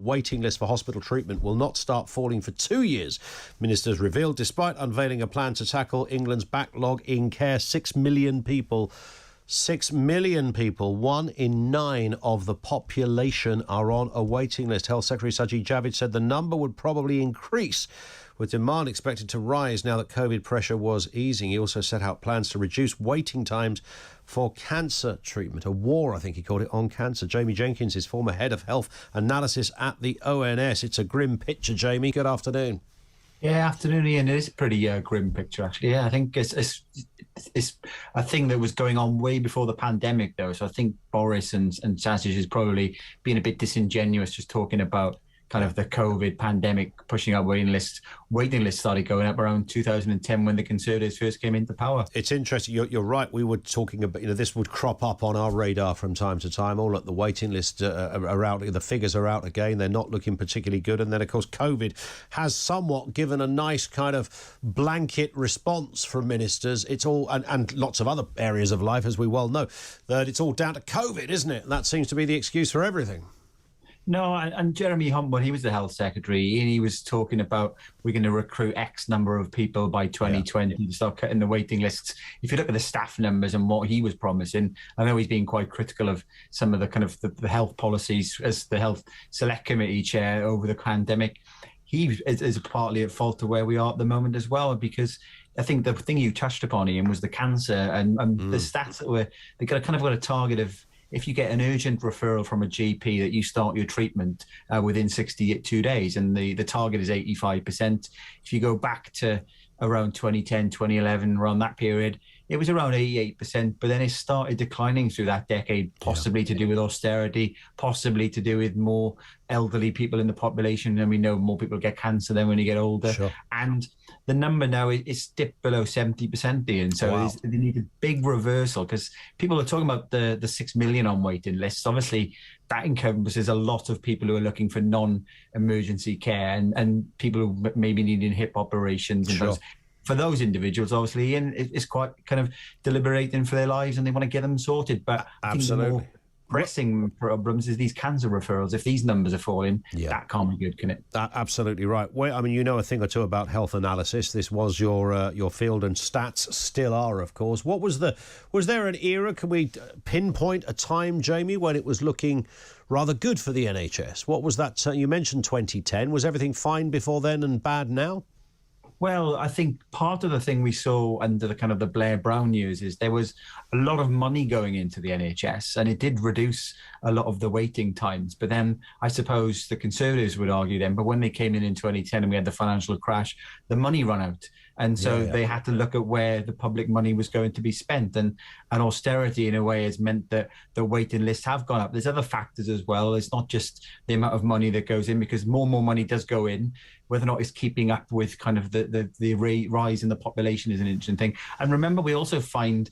Waiting list for hospital treatment will not start falling for 2 years, ministers revealed, despite unveiling a plan to tackle England's backlog in care. 6 million people, 1 in 9 of the population are on a waiting list. Health Secretary Sajid Javid said the number would probably increase, with demand expected to rise now that COVID pressure was easing. He also set out plans to reduce waiting times for cancer treatment. A war, I think he called it, on cancer. Jamie Jenkins is former head of health analysis at the ONS. It's a grim picture, Jamie. Good afternoon. Yeah, afternoon, Ian. It is a pretty grim picture, actually. Yeah, I think it's a thing that was going on way before the pandemic, though. So I think Boris and Sajid has probably been a bit disingenuous just talking about kind of the COVID pandemic pushing up waiting lists. Waiting lists started going up around 2010 when the Conservatives first came into power. It's interesting. You're right. We were talking about, this would crop up on our radar from time to time. Oh, look, the waiting lists are out. The figures are out again. They're not looking particularly good. And then, of course, COVID has somewhat given a nice kind of blanket response from ministers. It's all, and lots of other areas of life, as we well know, that it's all down to COVID, isn't it? And that seems to be the excuse for everything. No, and Jeremy Hunt, when he was the health secretary, and he was talking about we're going to recruit X number of people by 2020 to start cutting the waiting lists. If you look at the staff numbers and what he was promising, I know he's been quite critical of some of the kind of the health policies as the Health Select Committee chair over the pandemic. He is partly at fault to where we are at the moment as well, because I think the thing you touched upon, Ian, was the cancer and the stats that they got a target of, if you get an urgent referral from a GP, that you start your treatment within 62 days, and the target is 85%. If you go back to around 2010, 2011, around that period, it was around 88%, but then it started declining through that decade, possibly to do with austerity, possibly to do with more elderly people in the population. And we know more people get cancer then when you get older. Sure. And the number now is dipped below 70%, Ian. So they need a big reversal, because people are talking about the 6 million on waiting lists. Obviously, that encompasses a lot of people who are looking for non-emergency care and people who maybe needing hip operations and those. For those individuals, obviously, Ian, it's quite kind of deliberating for their lives and they want to get them sorted. But absolutely, I think the more pressing problems is these cancer referrals. If these numbers are falling, that can't be good, can it? Absolutely right. Well, I mean, you know a thing or two about health analysis. This was your field, and stats still are, of course. Was there an era? Can we pinpoint a time, Jamie, when it was looking rather good for the NHS? What was that? You mentioned 2010. Was everything fine before then and bad now? Well, I think part of the thing we saw under the kind of the Blair Brown years is there was a lot of money going into the NHS, and it did reduce a lot of the waiting times. But then I suppose the Conservatives would argue then, but when they came in 2010 and we had the financial crash, the money ran out. And so they had to look at where the public money was going to be spent. And austerity, in a way, has meant that the waiting lists have gone up. There's other factors as well. It's not just the amount of money that goes in, because more and more money does go in. Whether or not it's keeping up with kind of the rise in the population is an interesting thing. And remember, we also find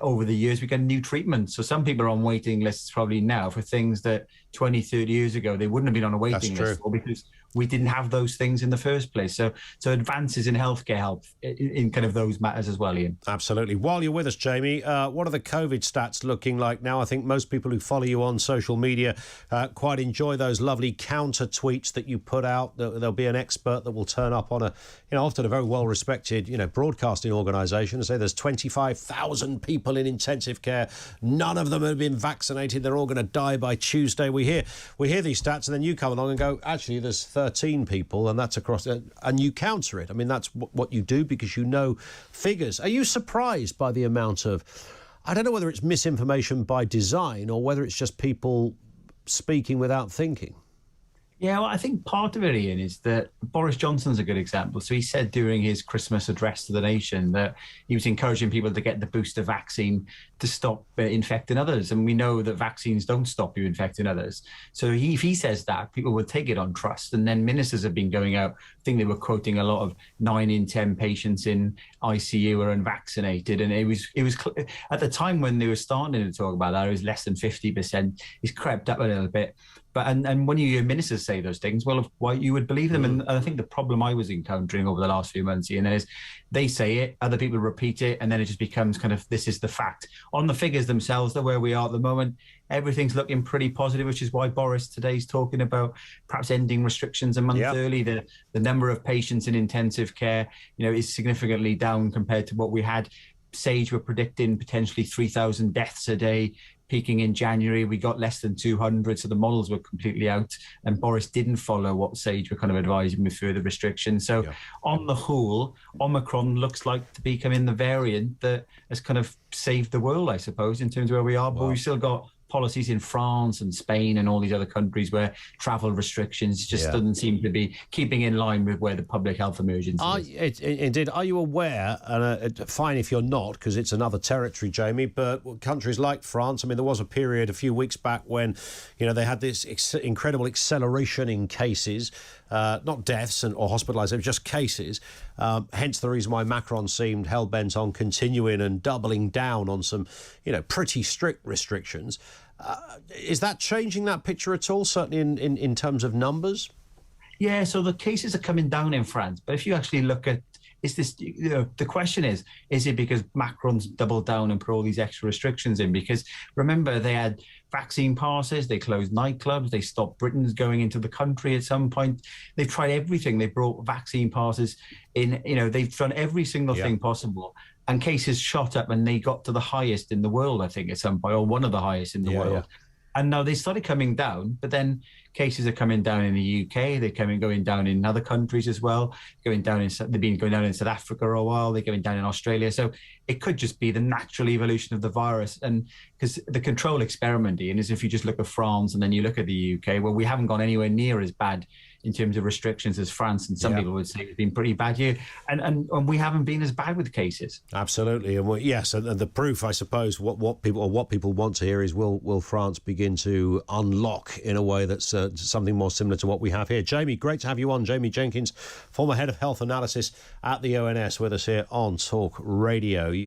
over the years we get new treatments. So some people are on waiting lists probably now for things that 20, 30 years ago they wouldn't have been on a waiting list for, because we didn't have those things in the first place. So advances in healthcare help in kind of those matters as well, Ian. Absolutely. While you're with us, Jamie, what are the COVID stats looking like now? I think most people who follow you on social media quite enjoy those lovely counter tweets that you put out. There'll be an expert that will turn up on often a very well-respected, broadcasting organisation and say there's 25,000 people in intensive care. None of them have been vaccinated. They're all going to die by Tuesday. We hear these stats, and then you come along and go, actually, there's 13 people, and that's across, and you counter it. I mean, that's what you do because you know figures. Are you surprised by the amount of, I don't know whether it's misinformation by design or whether it's just people speaking without thinking? Yeah, well, I think part of it, Ian, is that Boris Johnson's a good example. So he said during his Christmas address to the nation that he was encouraging people to get the booster vaccine to stop infecting others. And we know that vaccines don't stop you infecting others. So if he says that, people will take it on trust. And then ministers have been going out. I think they were quoting a lot of 9 in 10 patients in ICU are unvaccinated. And it was at the time when they were starting to talk about that, it was less than 50%. It's crept up a little bit. But and when you hear ministers say those things, well, why you would believe them? And I think the problem I was encountering over the last few months, Ian, is they say it, other people repeat it, and then it just becomes kind of this is the fact. On the figures themselves, they're where we are at the moment. Everything's looking pretty positive, which is why Boris today is talking about perhaps ending restrictions a month early. The number of patients in intensive care, is significantly down compared to what we had. Sage were predicting potentially 3,000 deaths a day. Peaking in January, we got less than 200, so the models were completely out. And Boris didn't follow what Sage were kind of advising with further restrictions. So on the whole, Omicron looks like to becoming the variant that has kind of saved the world, I suppose, in terms of where we are. But we've still got policies in France and Spain and all these other countries where travel restrictions just doesn't seem to be keeping in line with where the public health emergency is. Indeed. Are you aware, and fine if you're not, because it's another territory, Jamie, but countries like France, I mean, there was a period a few weeks back when, they had this incredible acceleration in cases, not deaths or hospitalizations, just cases. Hence the reason why Macron seemed hell-bent on continuing and doubling down on some, pretty strict restrictions. Is that changing that picture at all, certainly in terms of numbers? Yeah, so the cases are coming down in France. But if you actually look at, the question is it because Macron's doubled down and put all these extra restrictions in? Because remember, they had vaccine passes, they closed nightclubs, they stopped Britons going into the country at some point. They've tried everything. They brought vaccine passes in, they've done every single thing possible. And cases shot up and they got to the highest in the world, I think, at some point, or one of the highest in the world. Yeah. And now they started coming down, but then cases are coming down in the UK. They're going down in other countries as well. They've been going down in South Africa a while. They're going down in Australia. So it could just be the natural evolution of the virus. And because the control experiment, Ian, is if you just look at France and then you look at the UK, well, we haven't gone anywhere near as bad in terms of restrictions as France, and some people would say it's been pretty bad here, and we haven't been as bad with cases. Absolutely, and and the proof, I suppose, what people want to hear is will France begin to unlock in a way that's something more similar to what we have here. Jamie, great to have you on. Jamie Jenkins, former head of health analysis at the ONS, with us here on Talk Radio.